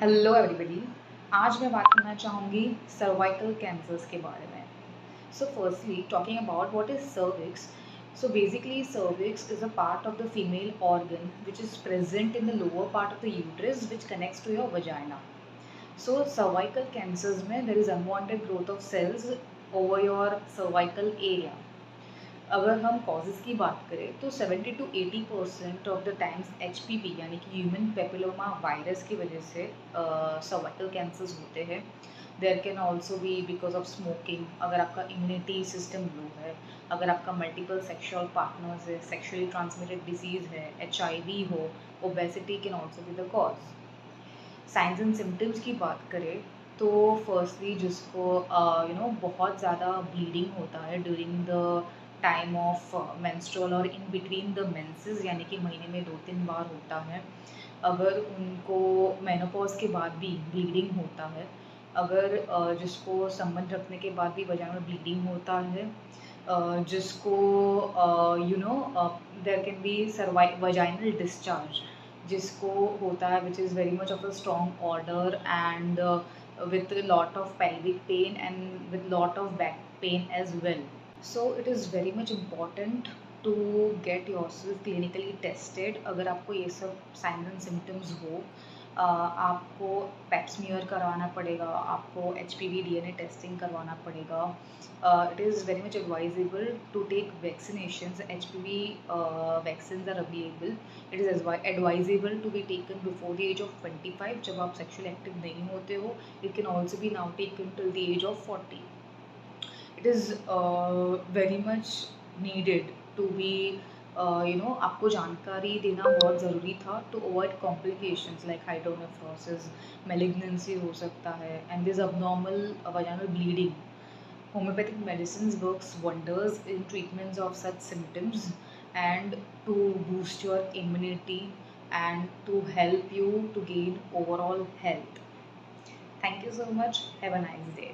Hello everybody. आज मैं बात करना चाहूँगी सर्वाइकल कैंसर्स के बारे में। So firstly talking about what is cervix. So basically cervix is a part of the female organ which is present in the lower part of the uterus which connects to your vagina. So cervical cancers में there is unwanted growth of cells over your cervical area. अगर हम causes की बात करें तो 70 to 80% of the times HPV यानी कि human papilloma virus की वजह से सर्वाइकल कैंसर्स होते हैं। There can also be because of smoking, अगर आपका इम्यूनिटी सिस्टम लो है, अगर आपका मल्टीपल सेक्शुअल पार्टनर्स है, सेक्शुअली ट्रांसमिटेड डिजीज़ है, HIV हो, obesity can also be the cause. Signs and symptoms की बात करें तो फर्स्टली जिसको बहुत ज़्यादा ब्लीडिंग होता है during the time of menstrual और इन बिटवीन द मेंसेस, यानी कि महीने में 2-3 बार होता है। अगर उनको मेनोपॉज के बाद भी ब्लीडिंग होता है, अगर जिसको संबंध रखने के बाद भी वजाइना में ब्लीडिंग होता है, जिसको there can be vaginal discharge जिसको होता है which is very much of a strong odour and with a lot of pelvic pain and with lot of back pain as well. So it is very much important to get yourself clinically tested अगर आपको ये सब science and symptoms हो। आपको पेप्समियर करवाना पड़ेगा, आपको HPV DNA testing करवाना पड़ेगा। It is very much advisable to take vaccinations. HPV vaccines are available. It is advisable to be taken before the age of 25 जब आप sexually active नहीं होते हो. It can also be now taken till the age of 40. It is very much needed to be आपको जानकारी देना बहुत ज़रूरी था to avoid complications like hydronephrosis, malignancy हो सकता है, and this abnormal vaginal bleeding. Homeopathic medicines works wonders in treatments of such symptoms and to boost your immunity and to help you to gain overall health. Thank you so much. Have a nice day.